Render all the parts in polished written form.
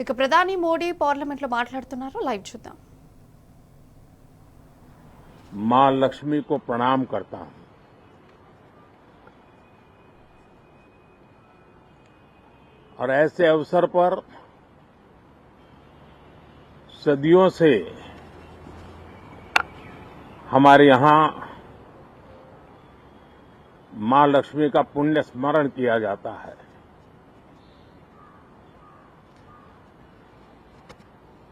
ఇక ప్రధాని మోడీ పార్లమెంట్లో మాట్లాడుతున్నారు. లైవ్ చూద్దాం. मां लक्ष्मी को प्रणाम करता हूं। और ऐसे अवसर पर सदियों से हमारे यहां मां लक्ष्मी का पुण्य स्मरण किया जाता है।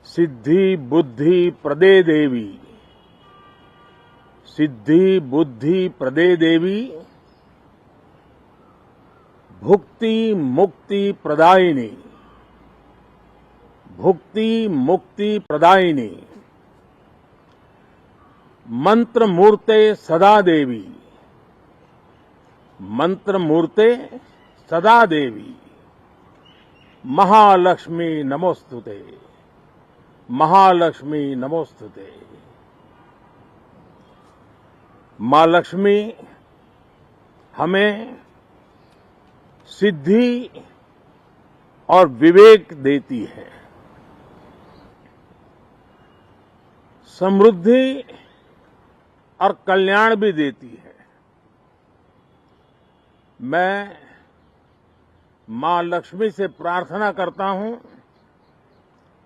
सिद्धि बुद्धि प्रदे देवी, सिद्धि बुद्धि प्रदे देवी, भुक्ति मुक्ति प्रदायिनी, भुक्ति मुक्ति प्रदायिनी, मंत्र मूर्ते सदा देवी, मंत्र मूर्ते सदा देवी, महालक्ष्मी नमोस्तुते, महालक्ष्मी नमोस्तुते। मां लक्ष्मी हमें सिद्धि और विवेक देती है, समृद्धि और कल्याण भी देती है। मैं मां लक्ष्मी से प्रार्थना करता हूं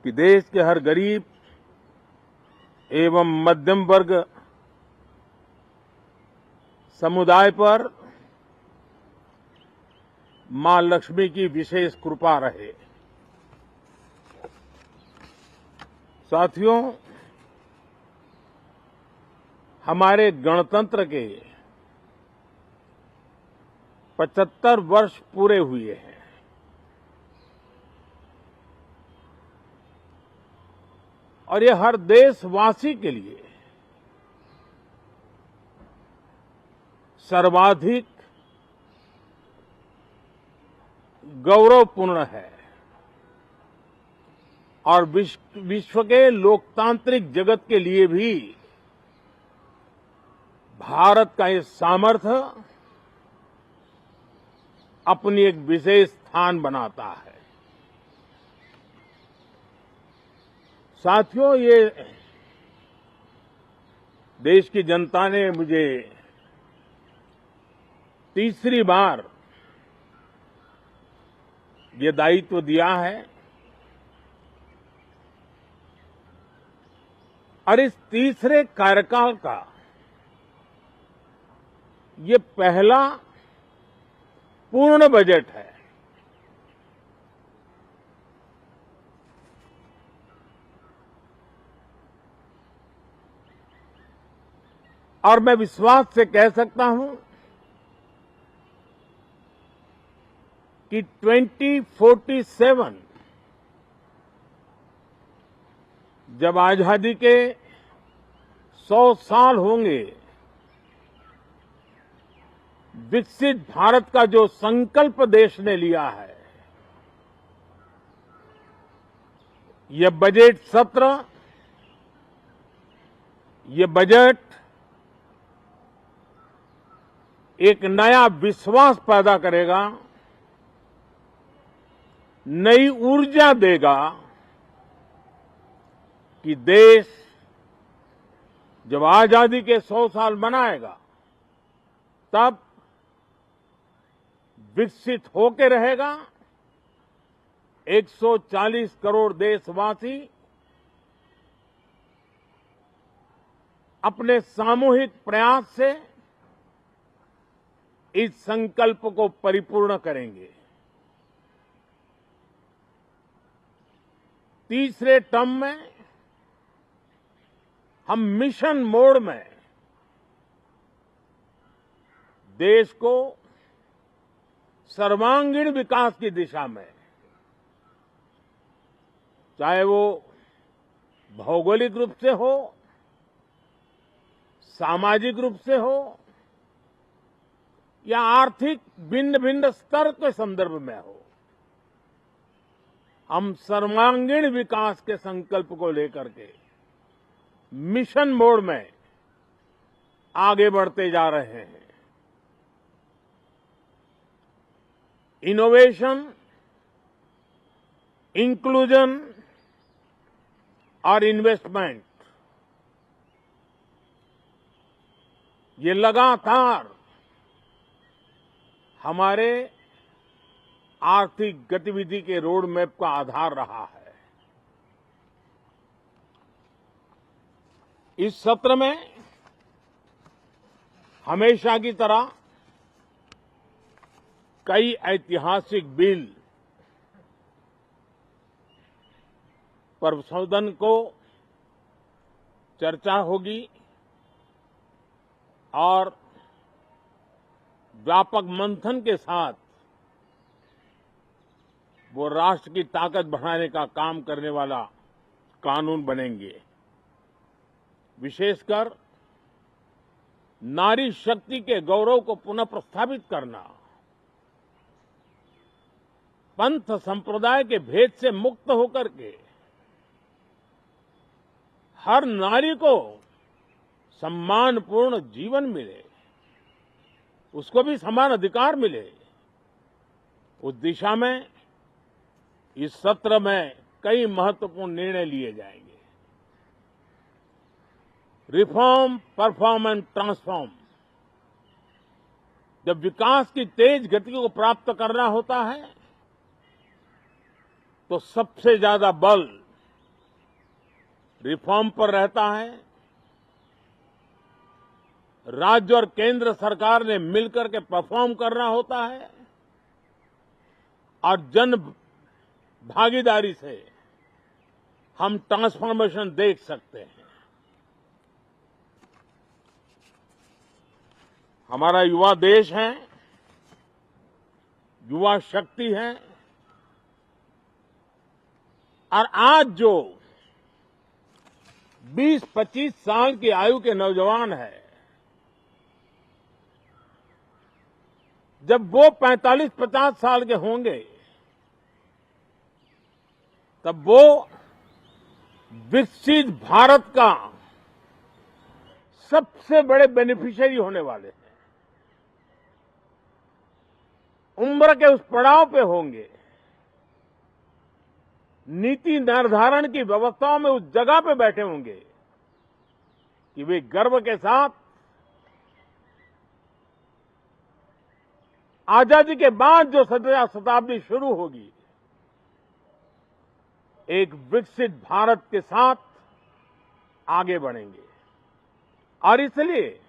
कि देश के हर गरीब एवं मध्यम वर्ग समुदाय पर मां लक्ष्मी की विशेष कृपा रहे। साथियों, हमारे गणतंत्र के 75 वर्ष पूरे हुए हैं। और ये हर देशवासी के लिए सर्वाधिक गौरवपूर्ण है और विश्व के लोकतांत्रिक जगत के लिए भी भारत का ये सामर्थ्य अपनी एक विशेष स्थान बनाता है। साथियों, ये देश की जनता ने मुझे तीसरी बार ये दायित्व दिया है और इस तीसरे कार्यकाल का ये पहला पूर्ण बजट है। और मैं विश्वास से कह सकता हूं कि 2047 जब आजादी के 100 साल होंगे, विकसित भारत का जो संकल्प देश ने लिया है, यह बजट सत्र, ये बजट एक नया विश्वास पैदा करेगा, नई ऊर्जा देगा कि देश जब आजादी के 100 साल मनाएगा तब विकसित होकर रहेगा। 140 करोड़ देशवासी अपने सामूहिक प्रयास से इस संकल्प को परिपूर्ण करेंगे। तीसरे टर्म में हम मिशन मोड में देश को सर्वांगीण विकास की दिशा में, चाहे वो भौगोलिक रूप से हो, सामाजिक रूप से हो या आर्थिक भिन्न भिन्न स्तर के संदर्भ में हो, हम सर्वांगीण विकास के संकल्प को लेकर के मिशन मोड में आगे बढ़ते जा रहे हैं। इनोवेशन इंक्लूजन और इन्वेस्टमेंट, ये लगातार हमारे आर्थिक गतिविधि के रोड मैप का आधार रहा है। इस सत्र में हमेशा की तरह कई ऐतिहासिक बिल पर सदन को चर्चा होगी और व्यापक मंथन के साथ वो राष्ट्र की ताकत बढ़ाने का काम करने वाला कानून बनेंगे। विशेषकर नारी शक्ति के गौरव को पुनः प्रस्थापित करना, पंथ संप्रदाय के भेद से मुक्त होकर के हर नारी को सम्मानपूर्ण जीवन मिले, उसको भी समान अधिकार मिले, उस दिशा में इस सत्र में कई महत्वपूर्ण निर्णय लिए जाएंगे। Reform, perform and transform. जब विकास की तेज गति को प्राप्त करना होता है तो सबसे ज्यादा बल रिफॉर्म पर रहता है। राज्य और केंद्र सरकार ने मिलकर के परफॉर्म करना होता है और जन भागीदारी से हम ट्रांसफॉर्मेशन देख सकते हैं। हमारा युवा देश है, युवा शक्ति है और आज जो 20-25 साल की आयु के नौजवान है, जब वो 45-50 साल के होंगे तब वो विकसित भारत का सबसे बड़े बेनिफिशियरी होने वाले हैं। उम्र के उस पड़ाव पे होंगे, नीति निर्धारण की व्यवस्थाओं में उस जगह पे बैठे होंगे कि वे गर्व के साथ आजादी के बाद जो शताब्दी शुरू होगी, एक विकसित भारत के साथ आगे बढ़ेंगे। और इसलिए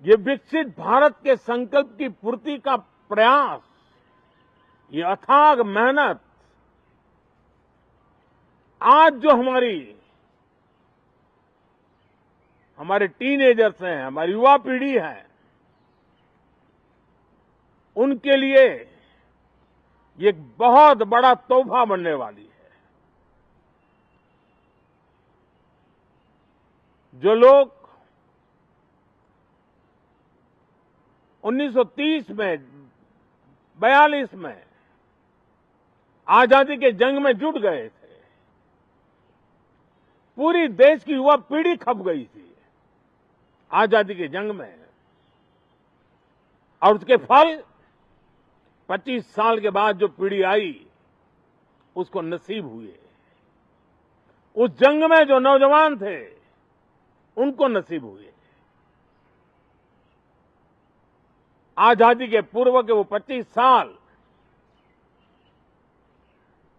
ये विकसित भारत के संकल्प की पूर्ति का प्रयास, ये अथाग मेहनत आज जो हमारे टीनेजर्स हैं, हमारी युवा पीढ़ी है, उनके लिए ये एक बहुत बड़ा तोहफा बनने वाली है। जो लोग 1930 में, 42 में आजादी के जंग में जुट गए थे, पूरी देश की युवा पीढ़ी खप गई थी आजादी के जंग में, और उसके फल 25 साल के बाद जो पीढ़ी आई उसको नसीब हुए। उस जंग में जो नौजवान थे उनको नसीब हुए। आजादी के पूर्व के वो 25 साल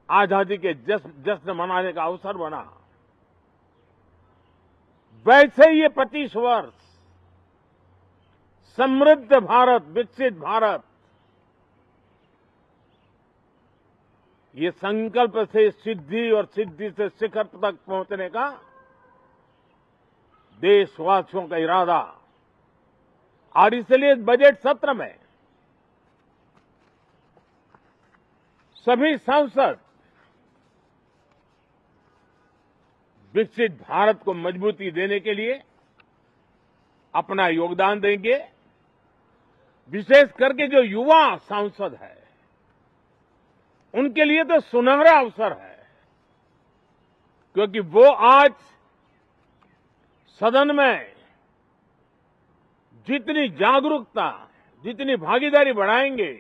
आजादी के जश्न मनाने का अवसर बना। वैसे ही ये 25 वर्ष समृद्ध भारत, विकसित भारत, ये संकल्प से सिद्धि और सिद्धि से शिखर तक पहुंचने का देशवासियों का इरादा। और इसलिए बजट सत्र में सभी सांसद विकसित भारत को मजबूती देने के लिए अपना योगदान देंगे। विशेष करके जो युवा सांसद है उनके लिए तो सुनहरा अवसर है, क्योंकि वो आज सदन में जितनी जागरूकता, जितनी भागीदारी बढ़ाएंगे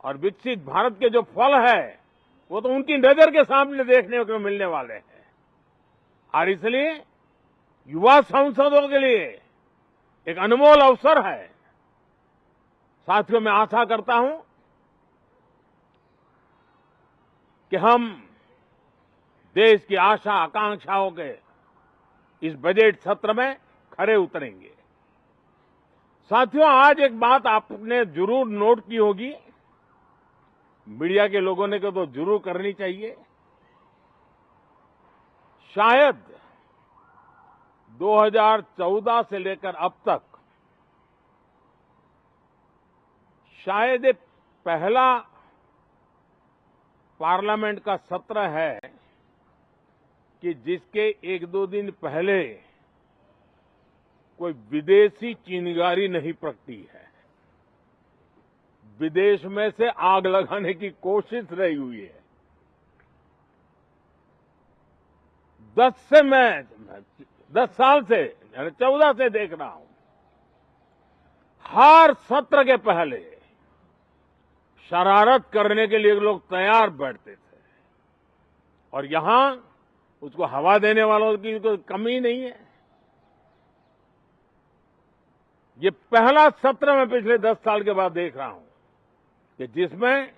और विकसित भारत के जो फल है वो तो उनकी नजर के सामने देखने को मिलने वाले हैं। और इसलिए युवा सांसदों के लिए एक अनमोल अवसर है। साथियों, मैं आशा करता हूं कि हम देश की आशा आकांक्षाओं के इस बजट सत्र में खरे उतरेंगे। साथियों, आज एक बात आपने जरूर नोट की होगी, मीडिया के लोगों ने तो जरूर करनी चाहिए। शायद 2014 से लेकर अब तक शायद ये पहला पार्लियामेंट का सत्र है कि जिसके एक दो दिन पहले कोई विदेशी चिंगारी नहीं प्रगटी है। विदेश में से आग लगाने की कोशिश रही हुई है। 10 साल से 14 से देख रहा हूं, हर सत्र के पहले शरारत करने के लिए लोग तैयार बैठते थे और यहां उसको हवा देने वालों की कोई कमी नहीं है। ये पहला सत्र मैं पिछले 10 साल के बाद देख रहा हूं कि जिसमें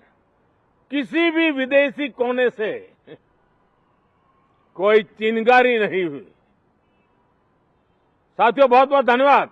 किसी भी विदेशी कोने से कोई चिंगारी नहीं हुई। साथियों, बहुत बहुत धन्यवाद।